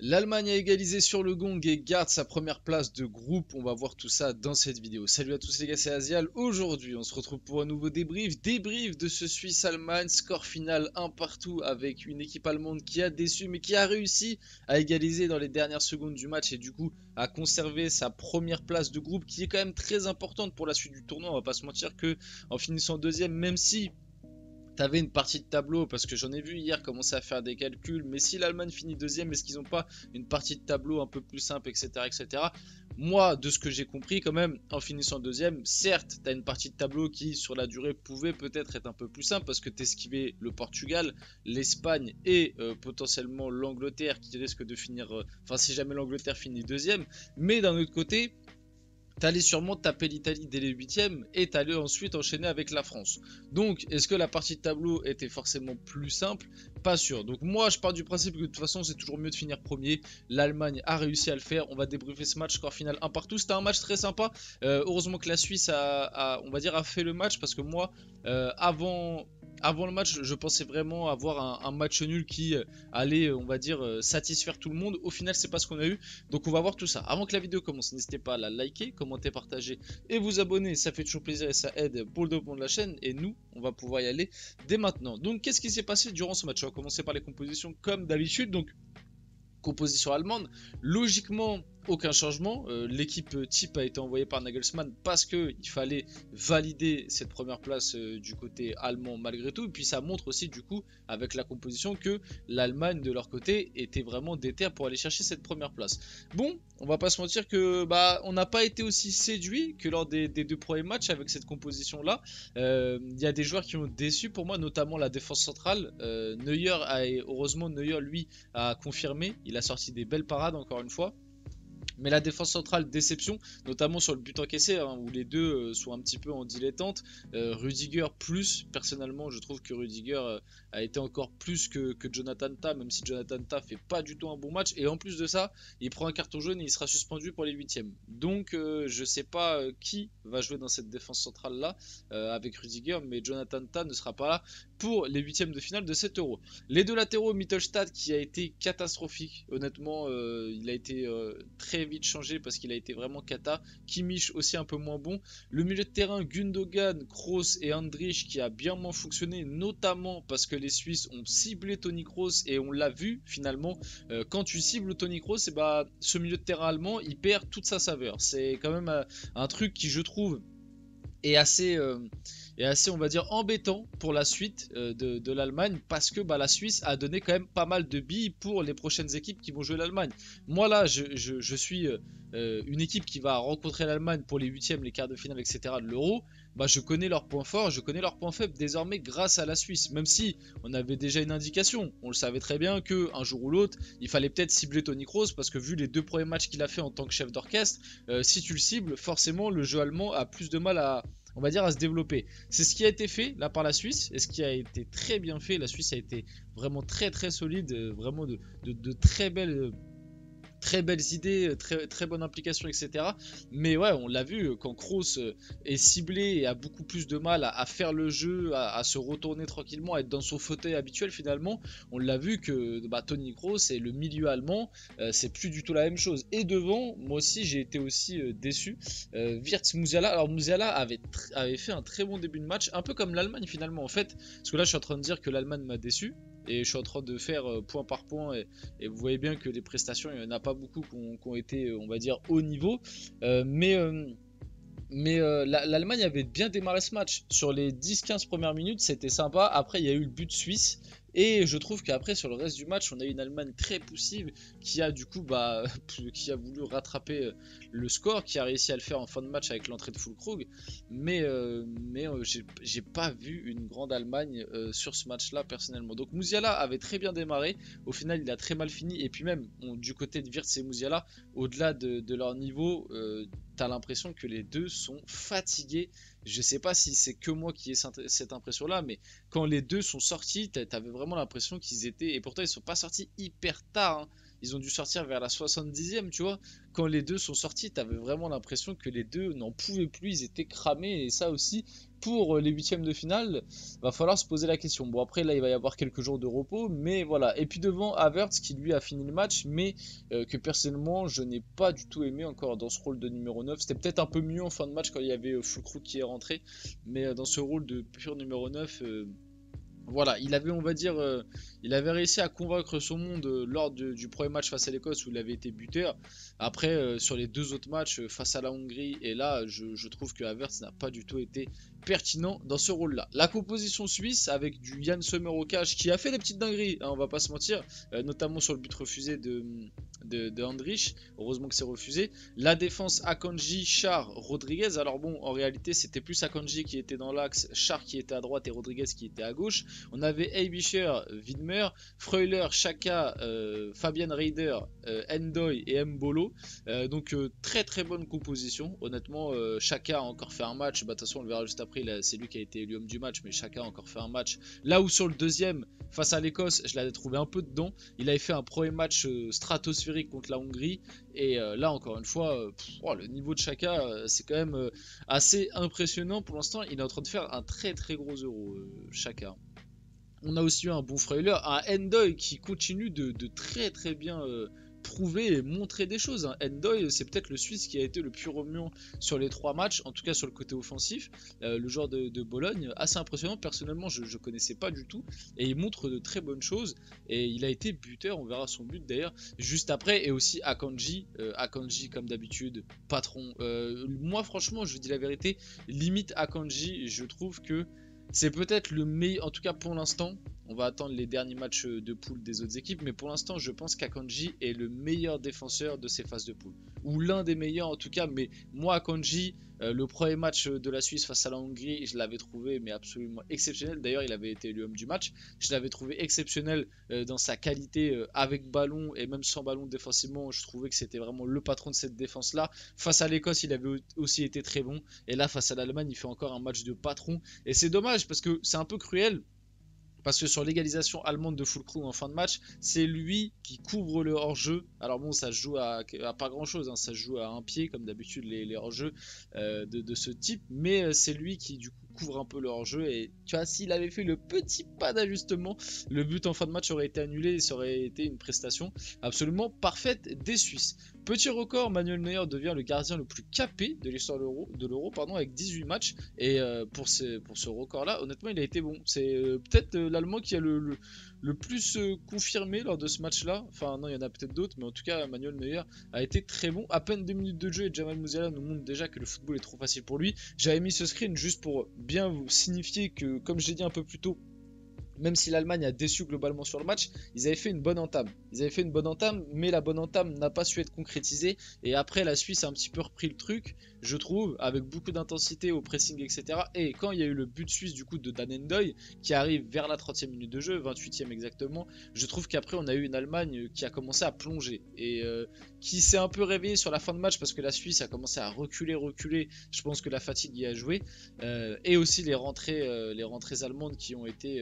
L'Allemagne a égalisé sur le gong et garde sa première place de groupe. On va voir tout ça dans cette vidéo. Salut à tous les gars, c'est Azial. Aujourd'hui, on se retrouve pour un nouveau débrief. Débrief de ce Suisse-Allemagne. Score final 1 partout avec une équipe allemande qui a déçu mais qui a réussi à égaliser dans les dernières secondes du match et du coup à conserver sa première place de groupe qui est quand même très importante pour la suite du tournoi. On va pas se mentir que en finissant deuxième, même si t'avais une partie de tableau, parce que j'en ai vu hier commencer à faire des calculs, mais si l'Allemagne finit deuxième, est-ce qu'ils n'ont pas une partie de tableau un peu plus simple, etc., etc. Moi, de ce que j'ai compris quand même, en finissant deuxième, certes, t'as une partie de tableau qui, sur la durée, pouvait peut-être être un peu plus simple, parce que t'esquivais le Portugal, l'Espagne et potentiellement l'Angleterre, qui risque de finir, enfin si jamais l'Angleterre finit deuxième, mais d'un autre côté, t'allais sûrement taper l'Italie dès les huitièmes et t'allais ensuite enchaîner avec la France. Donc, est-ce que la partie de tableau était forcément plus simple? Pas sûr. Donc moi, je pars du principe que de toute façon, c'est toujours mieux de finir premier. L'Allemagne a réussi à le faire. On va débriefer ce match, score final 1 partout. C'était un match très sympa. Heureusement que la Suisse on va dire, a fait le match parce que moi, avant le match, je pensais vraiment avoir un match nul qui allait, on va dire, satisfaire tout le monde. Au final, c'est pas ce qu'on a eu. Donc on va voir tout ça. Avant que la vidéo commence, n'hésitez pas à la liker, commenter, partager et vous abonner. Ça fait toujours plaisir et ça aide pour le développement de la chaîne. Et nous, on va pouvoir y aller dès maintenant. Donc qu'est-ce qui s'est passé durant ce match? On va commencer par les compositions comme d'habitude. Donc composition allemande, logiquement aucun changement, l'équipe type a été envoyée par Nagelsmann parce qu'il fallait valider cette première place du côté allemand malgré tout, et puis ça montre aussi du coup avec la composition que l'Allemagne de leur côté était vraiment déter pour aller chercher cette première place. Bon, on va pas se mentir que on n'a pas été aussi séduit que lors des deux premiers matchs avec cette composition là. Il y a des joueurs qui ont déçu pour moi, notamment la défense centrale. Heureusement Neuer lui a confirmé, il a sorti des belles parades encore une fois. Mais la défense centrale, déception, notamment sur le but encaissé, hein, où les deux sont un petit peu en dilettante. Rudiger plus, personnellement, je trouve que Rudiger a été encore plus que Jonathan Tah, même si Jonathan Tah fait pas du tout un bon match. Et en plus de ça, il prend un carton jaune et il sera suspendu pour les huitièmes. Donc je sais pas qui va jouer dans cette défense centrale là avec Rudiger, mais Jonathan Tah ne sera pas là pour les huitièmes de finale de cet Euro. Les deux latéraux, Mittelstadt qui a été catastrophique, honnêtement, il a été très vite changé parce qu'il a été vraiment cata. Kimmich aussi un peu moins bon. Le milieu de terrain, Gundogan, Kroos et Andrich qui a bien moins fonctionné, notamment parce que les Suisses ont ciblé Toni Kroos et on l'a vu finalement. Quand tu cibles Toni Kroos, ce milieu de terrain allemand il perd toute sa saveur. C'est quand même un truc qui je trouve est assez on va dire embêtant pour la suite de l'Allemagne parce que la Suisse a donné quand même pas mal de billes pour les prochaines équipes qui vont jouer l'Allemagne. Moi là je suis une équipe qui va rencontrer l'Allemagne pour les huitièmes, les quarts de finale, etc. de l'Euro. Je connais leurs points forts, je connais leurs points faibles désormais grâce à la Suisse, même si on avait déjà une indication, on le savait très bien que un jour ou l'autre il fallait peut-être cibler Toni Kroos parce que vu les deux premiers matchs qu'il a fait en tant que chef d'orchestre, si tu le cibles, forcément le jeu allemand a plus de mal à, on va dire, à se développer. C'est ce qui a été fait là par la Suisse et ce qui a été très bien fait. La Suisse a été vraiment très très solide, vraiment de très belles idées, très bonne implication, etc. Mais ouais, on l'a vu, quand Kroos est ciblé et a beaucoup plus de mal à faire le jeu, à se retourner tranquillement, à être dans son fauteuil habituel finalement, on l'a vu que Toni Kroos et le milieu allemand, c'est plus du tout la même chose. Et devant, moi aussi j'ai été aussi déçu. Wirtz, Musiala, alors Musiala avait fait un très bon début de match, un peu comme l'Allemagne finalement en fait, parce que là je suis en train de dire que l'Allemagne m'a déçu. Et je suis en train de faire point par point et vous voyez bien que les prestations, il n'y en a pas beaucoup qui ont été, on va dire, haut niveau. L'Allemagne avait bien démarré ce match. Sur les 10-15 premières minutes, c'était sympa. Après, il y a eu le but suisse. Et je trouve qu'après, sur le reste du match, on a eu une Allemagne très poussive qui a du coup qui a voulu rattraper le score, qui a réussi à le faire en fin de match avec l'entrée de Füllkrug. J'ai pas vu une grande Allemagne sur ce match-là personnellement. Donc Musiala avait très bien démarré. Au final, il a très mal fini. Et puis même, du côté de Wirtz et Musiala, au-delà de leur niveau, t'as l'impression que les deux sont fatigués. Je sais pas si c'est que moi qui ai cette impression là, mais quand les deux sont sortis, t'avais vraiment l'impression qu'ils étaient, et pourtant ils sont pas sortis hyper tard, hein. Ils ont dû sortir vers la 70e, tu vois. Quand les deux sont sortis, t'avais vraiment l'impression que les deux n'en pouvaient plus, ils étaient cramés, et ça aussi, pour les huitièmes de finale, va falloir se poser la question. Bon, après, là, il va y avoir quelques jours de repos, mais voilà. Et puis devant Havertz, qui lui a fini le match, mais que personnellement, je n'ai pas du tout aimé encore dans ce rôle de numéro 9. C'était peut-être un peu mieux en fin de match quand il y avait Füllkrug qui est rentré, mais dans ce rôle de pur numéro 9... voilà, il avait, on va dire, il avait réussi à convaincre son monde lors du premier match face à l'Écosse où il avait été buteur. Après, sur les deux autres matchs face à la Hongrie, et là, je trouve que Havertz n'a pas du tout été pertinent dans ce rôle-là. La composition suisse avec du Yann Sommer au cage qui a fait des petites dingueries, hein, on va pas se mentir, notamment sur le but refusé de Andrich. Heureusement que c'est refusé. La défense Akanji, Char, Rodriguez. Alors bon, en réalité, c'était plus Akanji qui était dans l'axe, Char qui était à droite et Rodriguez qui était à gauche. On avait Eibischer, Widmer, Freuler, Xhaka, Fabian Reider, Endoy et Mbolo. Donc très très bonne composition. Honnêtement, Xhaka a encore fait un match. Bah, de toute façon, on le verra juste après. C'est lui qui a été élu homme du match, mais Xhaka a encore fait un match. Là où sur le deuxième, face à l'Écosse, je l'avais trouvé un peu dedans. Il avait fait un premier match stratosphérique contre la Hongrie. Et là, encore une fois, le niveau de Xhaka, c'est quand même assez impressionnant. Pour l'instant, il est en train de faire un très très gros euro, Xhaka. On a aussi eu un bon Freuler, un Endoy qui continue de très très bien prouver et montrer des choses. Endoy, c'est peut-être le Suisse qui a été le plus remuant sur les 3 matchs, en tout cas sur le côté offensif. Le joueur de Bologne, assez impressionnant. Personnellement, je ne connaissais pas du tout. Et il montre de très bonnes choses. Et il a été buteur, on verra son but d'ailleurs, juste après. Et aussi Akanji, Akanji comme d'habitude, patron. Moi, franchement, je vous dis la vérité, limite Akanji, je trouve que c'est peut-être le meilleur, en tout cas pour l'instant. On va attendre les derniers matchs de poule des autres équipes, mais pour l'instant, je pense qu'Akanji est le meilleur défenseur de ces phases de poule, ou l'un des meilleurs en tout cas. Mais moi, Akanji, le premier match de la Suisse face à la Hongrie, je l'avais trouvé mais absolument exceptionnel. D'ailleurs, il avait été élu homme du match. Je l'avais trouvé exceptionnel dans sa qualité avec ballon et même sans ballon défensivement. Je trouvais que c'était vraiment le patron de cette défense-là. Face à l'Écosse, il avait aussi été très bon. Et là, face à l'Allemagne, il fait encore un match de patron. Et c'est dommage parce que c'est un peu cruel. Parce que sur l'égalisation allemande de Füllkrug en fin de match, c'est lui qui couvre le hors-jeu. Alors bon, ça se joue à pas grand-chose, hein, ça se joue à un pied, comme d'habitude les hors-jeux de ce type. Mais c'est lui qui du coup couvre un peu le hors-jeu. Et tu vois, s'il avait fait le petit pas d'ajustement, le but en fin de match aurait été annulé et ça aurait été une prestation absolument parfaite des Suisses. Petit record, Manuel Neuer devient le gardien le plus capé de l'histoire de l'Euro, avec 18 matchs. Et pour ce record-là, honnêtement, il a été bon. C'est peut-être l'Allemand qui a le plus confirmé lors de ce match-là. Enfin, non, il y en a peut-être d'autres, mais en tout cas, Manuel Neuer a été très bon. À peine 2 minutes de jeu et Jamal Musiala nous montre déjà que le football est trop facile pour lui. J'avais mis ce screen juste pour bien vous signifier que, comme je l'ai dit un peu plus tôt, même si l'Allemagne a déçu globalement sur le match, ils avaient fait une bonne entame. Mais la bonne entame n'a pas su être concrétisée. Et après, la Suisse a un petit peu repris le truc, je trouve, avec beaucoup d'intensité au pressing, etc. Et quand il y a eu le but suisse du coup de Dan Endoy, qui arrive vers la 30e minute de jeu, 28e exactement, je trouve qu'après on a eu une Allemagne qui a commencé à plonger. Et qui s'est un peu réveillée sur la fin de match parce que la Suisse a commencé à reculer. Je pense que la fatigue y a joué. Et aussi les rentrées allemandes qui ont été...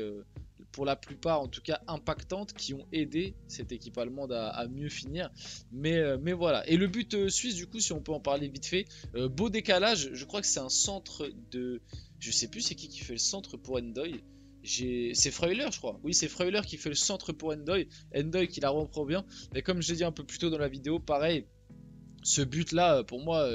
pour la plupart en tout cas impactantes, qui ont aidé cette équipe allemande à mieux finir, mais voilà. Et le but suisse du coup, si on peut en parler vite fait, beau décalage, je crois que c'est un centre de, je sais plus c'est qui fait le centre pour Endoy. C'est Freuler je crois, oui c'est Freuler qui fait le centre pour Endoy qui la reprend bien, mais comme je l'ai dit un peu plus tôt dans la vidéo, pareil, ce but là pour moi,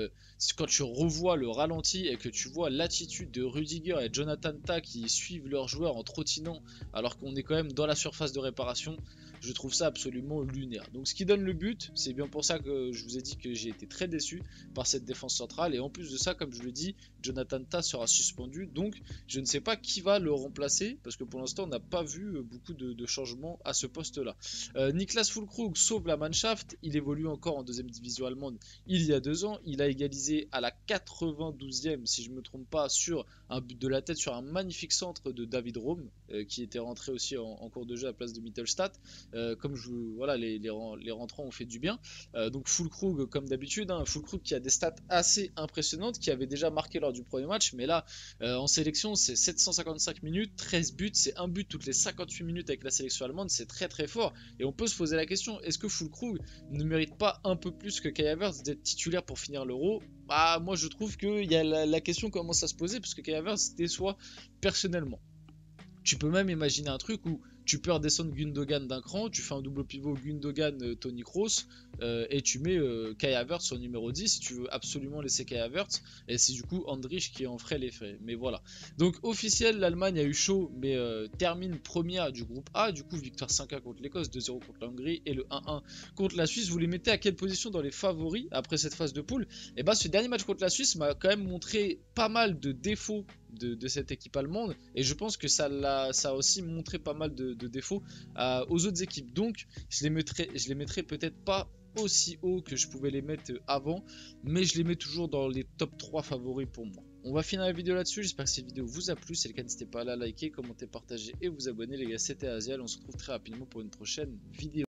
quand tu revois le ralenti et que tu vois l'attitude de Rudiger et Jonathan Tah qui suivent leurs joueurs en trottinant alors qu'on est quand même dans la surface de réparation, je trouve ça absolument lunaire. Donc ce qui donne le but, c'est bien pour ça que je vous ai dit que j'ai été très déçu par cette défense centrale. Et en plus de ça, comme je le dis, Jonathan Tah sera suspendu, donc je ne sais pas qui va le remplacer, parce que pour l'instant on n'a pas vu beaucoup de changements à ce poste là. Niklas Füllkrug sauve la Mannschaft, il évolue encore en deuxième division allemande il y a 2 ans, il a égalisé à la 92e si je ne me trompe pas sur un but de la tête sur un magnifique centre de David Raum qui était rentré aussi en cours de jeu à la place de Mittelstadt. Voilà, les rentrants ont fait du bien. Donc Füllkrug comme d'habitude, Füllkrug qui a des stats assez impressionnantes, qui avait déjà marqué lors du premier match, mais là en sélection c'est 755 minutes, 13 buts, c'est un but toutes les 58 minutes avec la sélection allemande, c'est très très fort. Et on peut se poser la question, est-ce que Füllkrug ne mérite pas un peu plus que Kai Havertz d'être titulaire pour finir l'Euro? bah, moi je trouve que y a la question commence à se poser parce que Kai Havertz déçoit personnellement. Tu peux même imaginer un truc où tu peux redescendre Gundogan d'un cran, tu fais un double pivot Gundogan-Tony Kroos et tu mets Kai Havertz au numéro 10 si tu veux absolument laisser Kai Havertz et c'est du coup Andrich qui en ferait les frais. Mais voilà. Donc officiel, l'Allemagne a eu chaud mais termine première du groupe A, du coup victoire 5-1 contre l'Écosse, 2-0 contre la Hongrie et le 1-1 contre la Suisse. Vous les mettez à quelle position dans les favoris après cette phase de poule? Et bah ce dernier match contre la Suisse m'a quand même montré pas mal de défauts de cette équipe allemande et je pense que ça a aussi montré pas mal de défauts aux autres équipes, donc je les mettrai peut-être pas aussi haut que je pouvais les mettre avant, mais je les mets toujours dans les top 3 favoris pour moi. On va finir la vidéo là-dessus, j'espère que cette vidéo vous a plu, si c'est le cas n'hésitez pas à la liker, commenter, partager et vous abonner les gars, c'était Azial, on se retrouve très rapidement pour une prochaine vidéo.